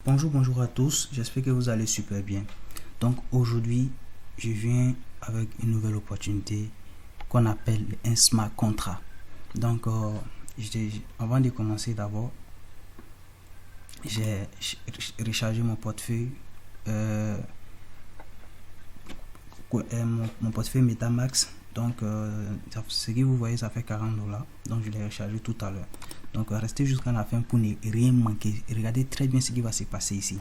Bonjour à tous, j'espère que vous allez super bien. Donc aujourd'hui, je viens avec une nouvelle opportunité qu'on appelle un smart contract. Donc avant de commencer d'abord, j'ai rechargé mon portefeuille mon portefeuille Metamax. Donc ce que vous voyez, ça fait $40. Donc je l'ai rechargé tout à l'heure. Donc restez jusqu'à la fin pour ne rien manquer. Regardez très bien ce qui va se passer ici.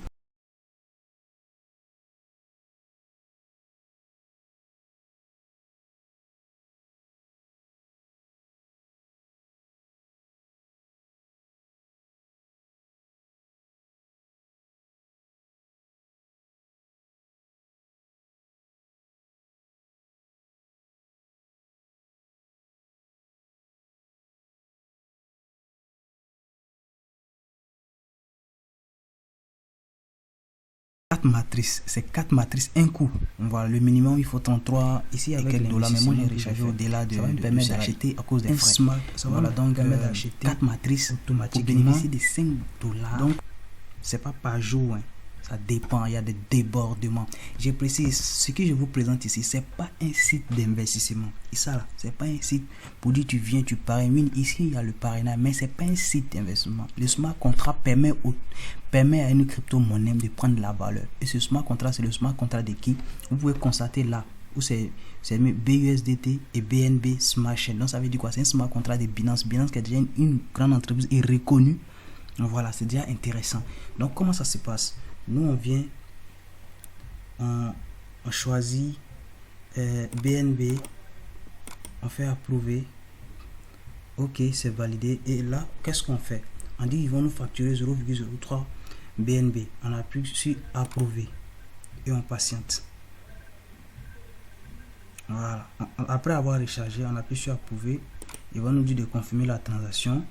C'est 4 matrices, un coup. Voilà, le minimum il faut 33 ici avec les dollars, mais moi j'ai rechargé au-delà de permettre d'acheter à cause des frais. Voilà, donc 4 matrices automatiquement pour bénéficier de $5. Donc c'est pas par jour, hein. Ça dépend, il y a des débordements. J'ai précisé, ce que je vous présente ici, c'est pas un site d'investissement. Et ça là, c'est pas un site pour dire tu viens, tu parraines. Ici, il y a le parrainage, mais c'est pas un site d'investissement. Le smart contract permet à une crypto-monnaie de prendre la valeur. Et ce smart contract, c'est le smart contract de qui? Vous pouvez constater là, où c'est BUSDT et BNB Smart Chain. Donc ça veut dire quoi? C'est un smart contract de Binance. Binance qui est déjà une grande entreprise et reconnue. Donc voilà, c'est déjà intéressant. Donc comment ça se passe? Nous on vient, on choisit BNB, on fait approuver, ok, c'est validé. Et là qu'est-ce qu'on fait? On dit ils vont nous facturer 0,03 BNB. On appuie sur approuver et on patiente. Voilà, après avoir rechargé, on appuie sur approuver. Ils vont nous dire de confirmer la transaction.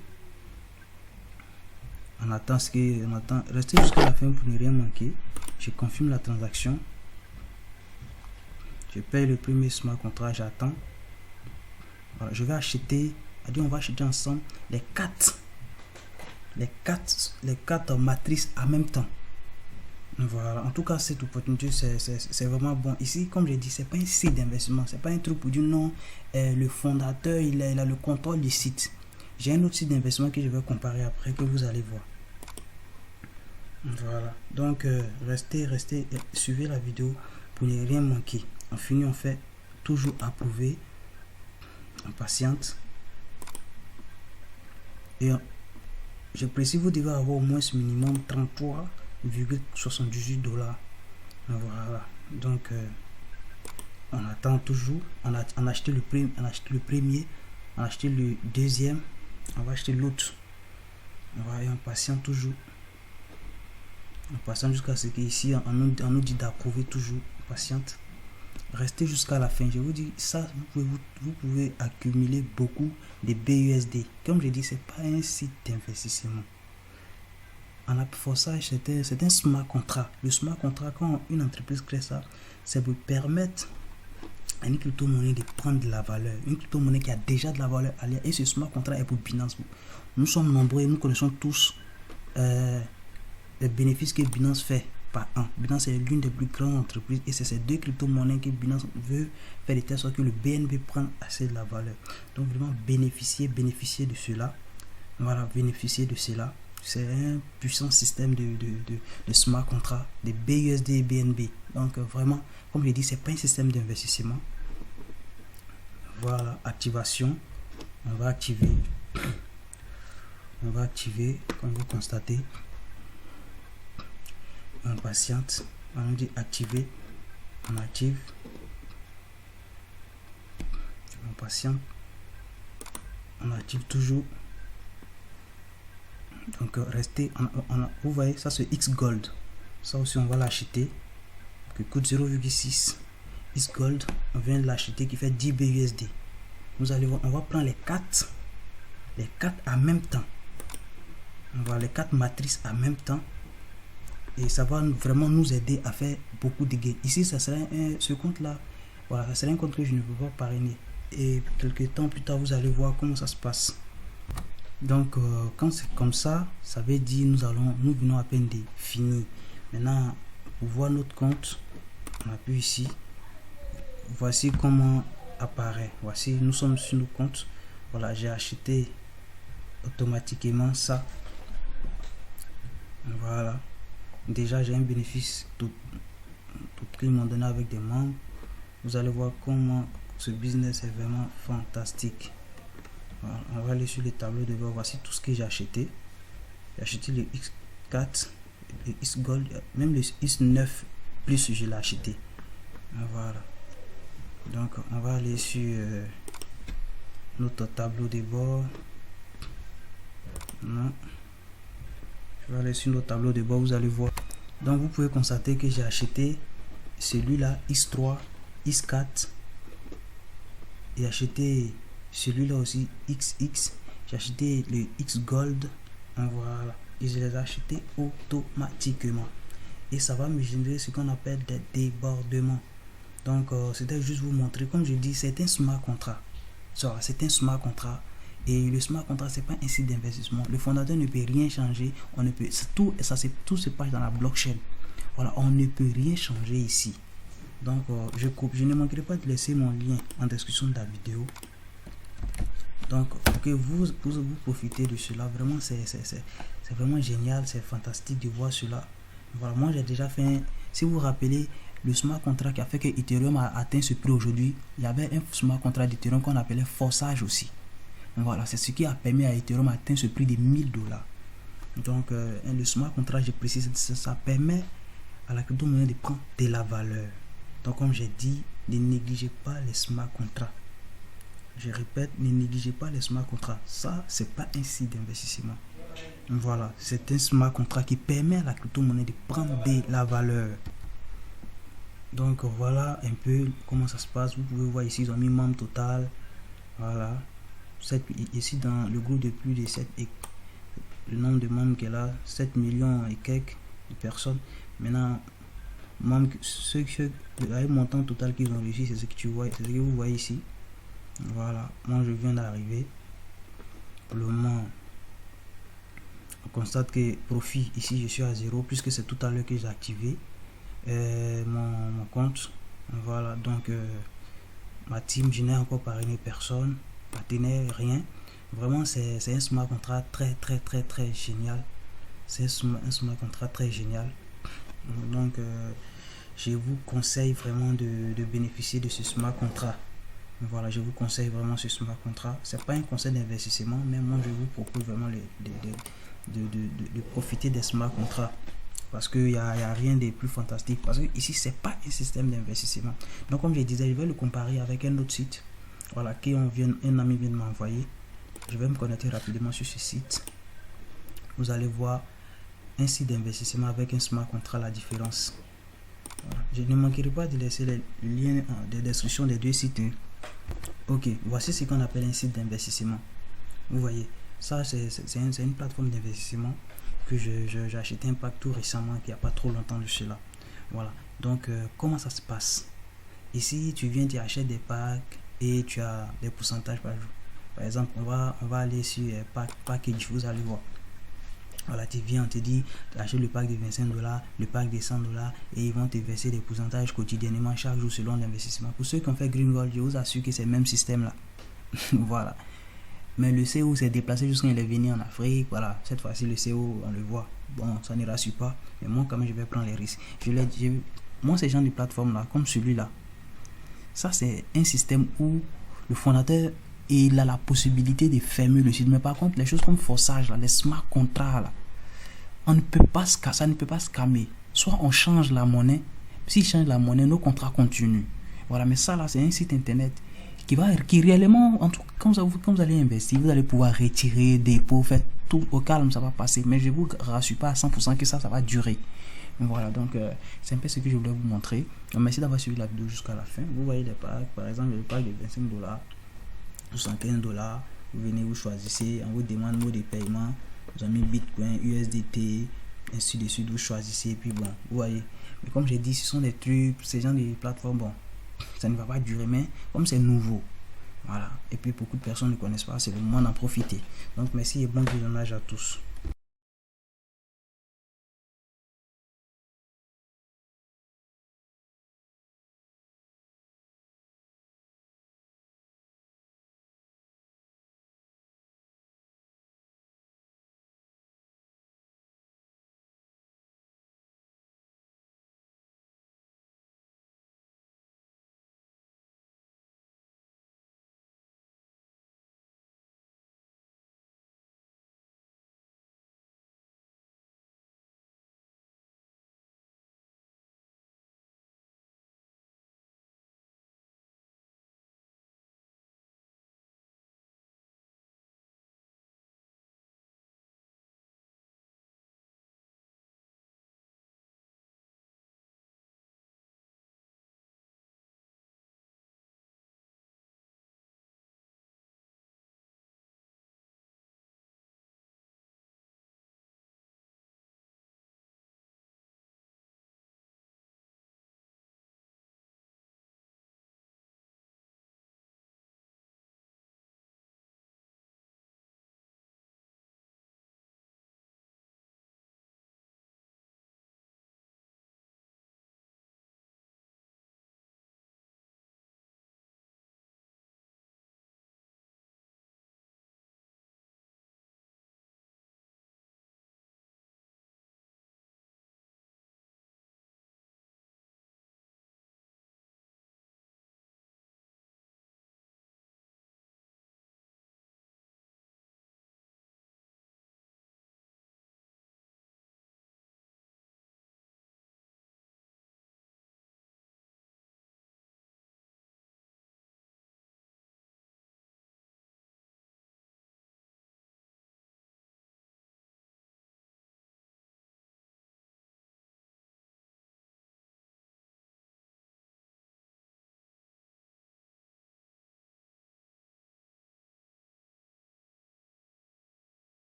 On attend restez jusqu'à la fin pour ne rien manquer. Je confirme la transaction. Je paye le premier smart contract, j'attends. Voilà, je vais acheter, on va acheter ensemble les quatre matrices en même temps. Voilà, en tout cas cette opportunité c'est vraiment bon. Ici comme je dis, c'est pas un site d'investissement, c'est pas un truc pour dire non, le fondateur il a le contrôle du site. J'ai un autre site d'investissement que je vais comparer après, que vous allez voir. Voilà, donc restez, suivez la vidéo pour ne rien manquer. On finit, on fait toujours approuver, on patiente. Et je précise, vous devez avoir au moins ce minimum $33,78. Voilà, donc on attend toujours. On a acheté le premier, on a acheté le deuxième, on va acheter l'autre. Voilà, et on patiente toujours. On patiente jusqu'à ce qu'ici on nous dit d'approuver toujours. On patiente. Restez jusqu'à la fin. Je vous dis ça, vous pouvez accumuler beaucoup de BUSD. Comme je dis, c'est pas un site d'investissement. En approfondissage, c'est un smart contract. Le smart contract, quand une entreprise crée ça, c'est pour permettre à une crypto-monnaie de prendre de la valeur. Une crypto-monnaie qui a déjà de la valeur ailleurs. Et ce smart contract est pour Binance. Nous sommes nombreux et nous connaissons tous les bénéfices que Binance fait par an. Binance est l'une des plus grandes entreprises et c'est ces deux crypto-monnaies que Binance veut faire de telle sorte que le BNB prenne assez de la valeur. Donc vraiment bénéficier de cela. Voilà, bénéficier de cela. C'est un puissant système de smart contract, de BUSD et BNB. Donc vraiment, comme je dis, c'est pas un système d'investissement. Voilà, activation. On va activer, comme vous constatez. On patiente, on nous dit activer, on active, on patiente, on active toujours. Donc restez, vous voyez ça, c'est X Gold, ça aussi on va l'acheter, qui coûte 0,6 X Gold. On vient de l'acheter, qui fait 10 BUSD. Vous allez voir, on va prendre les 4 en même temps. On va les 4 matrices en même temps. Et ça va vraiment nous aider à faire beaucoup de gains. Ici, ça serait ce compte-là. Voilà, ça serait un compte que je ne peux pas parrainer. Et quelques temps plus tard, vous allez voir comment ça se passe. Donc quand c'est comme ça veut dire nous venons à peine de finir. Maintenant, pour voir notre compte, on appuie ici. Voici comment apparaît. Voici, nous sommes sur nos comptes. Voilà, j'ai acheté automatiquement ça. Voilà, déjà j'ai un bénéfice tout qu'ils m'ont donné avec des membres. Vous allez voir comment ce business est vraiment fantastique. Voilà, on va aller sur les tableaux de bord. Voici tout ce que j'ai acheté. J'ai acheté le X4, le X Gold, même le X9 plus je l'ai acheté. Voilà, donc on va aller sur notre tableau de bord. Non, je vais aller sur notre tableau de bord, vous allez voir. Donc vous pouvez constater que j'ai acheté celui-là X3, X4, et acheté celui-là aussi XX. J'ai acheté le X Gold. Voilà, et je les ai achetés automatiquement, et ça va me générer ce qu'on appelle des débordements. Donc c'était juste vous montrer, comme je dis, c'est un smart contract. C'est un smart contract. Et le smart contract, c'est pas un site d'investissement. Le fondateur ne peut rien changer. On ne peut, tout se passe dans la blockchain. Voilà, on ne peut rien changer ici. Donc je ne manquerai pas de laisser mon lien en description de la vidéo. Donc pour que vous profitez de cela, vraiment c'est vraiment génial, c'est fantastique de voir cela. Voilà, moi j'ai déjà fait, si vous vous rappelez, le smart contract qui a fait que Ethereum a atteint ce prix aujourd'hui, il y avait un smart contract d'Ethereum qu'on appelait forçage aussi. Voilà, c'est ce qui a permis à Ethereum d'atteindre ce prix de $1000. Donc le smart contract, je précise, ça permet à la crypto-monnaie de prendre de la valeur. Donc comme j'ai dit, ne négligez pas les smart contracts. Je répète, ne négligez pas les smart contracts. Ça, c'est pas un site d'investissement. Voilà, c'est un smart contract qui permet à la crypto-monnaie de prendre de la valeur. Donc voilà un peu comment ça se passe. Vous pouvez voir ici, ils ont mis membre total. Voilà. Ici dans le groupe de plus de 7 et le nombre de membres qu'elle a, 7 millions et quelques de personnes. Maintenant, membres, le montant total qu'ils ont réussi, c'est ce que vous voyez ici. Voilà, moi je viens d'arriver. Pour le moment, on constate que profit ici je suis à 0 puisque c'est tout à l'heure que j'ai activé mon compte. Voilà, donc ma team, je n'ai encore parrainé personne, partenaire, rien. Vraiment c'est un smart contract très génial. C'est un smart contract très génial. Donc je vous conseille vraiment de bénéficier de ce smart contract. Voilà, je vous conseille vraiment ce smart contract. C'est pas un conseil d'investissement, mais moi je vous propose vraiment de profiter des smart contracts. Parce qu'il n'y a rien de plus fantastique. Parce que ici, c'est pas un système d'investissement. Donc, comme je disais, je vais le comparer avec un autre site. Voilà, un ami vient de m'envoyer. Je vais me connecter rapidement sur ce site. Vous allez voir un site d'investissement avec un smart contract, la différence. Voilà. Je ne manquerai pas de laisser le lien de description des deux sites. Ok, voici ce qu'on appelle un site d'investissement. Vous voyez, ça c'est une plateforme d'investissement que j'ai acheté un pack tout récemment, qu'il n'y a pas trop longtemps de cela. Voilà, donc comment ça se passe? Ici, tu viens, tu achètes des packs et tu as des pourcentages par jour. Par exemple, on va aller sur package, vous allez voir. Voilà, tu viens, on te dit, tu achètes le pack de $25, le pack de $100 et ils vont te verser des pourcentages quotidiennement chaque jour selon l'investissement. Pour ceux qui ont fait Green Gold, je vous assure que c'est le même système là. Voilà. Mais le CO s'est déplacé jusqu'à il est venu en Afrique. Voilà, cette fois-ci le CO, on le voit. Bon, ça ne rassure pas. Mais moi, quand même, je vais prendre les risques. Moi, ces gens de plateforme là, comme celui-là, ça c'est un système où le fondateur il a la possibilité de fermer le site. Mais par contre, les choses comme forçage, là, les smart contracts, là, ça ne peut pas scammer. Soit on change la monnaie. S'il change la monnaie, nos contrats continuent. Voilà, mais ça là, c'est un site internet qui réellement, en tout cas, quand vous allez investir, vous allez pouvoir retirer, dépôt, faire tout au calme, ça va passer. Mais je ne vous rassure pas à 100% que ça va durer. Voilà, donc c'est un peu ce que je voulais vous montrer. Donc, merci d'avoir suivi la vidéo jusqu'à la fin. Vous voyez les packs, par exemple, le pack de $25, $75, vous venez, vous choisissez, on vous demande mot de paiement, vous avez mis Bitcoin, USDT, ainsi de suite, vous choisissez, et puis bon, vous voyez. Mais comme j'ai dit, ce sont des trucs, ces gens de plateformes, bon, ça ne va pas durer, mais comme c'est nouveau, Voilà. Et puis beaucoup de personnes ne connaissent pas, c'est le moment d'en profiter. Donc merci et bon visionnage à tous.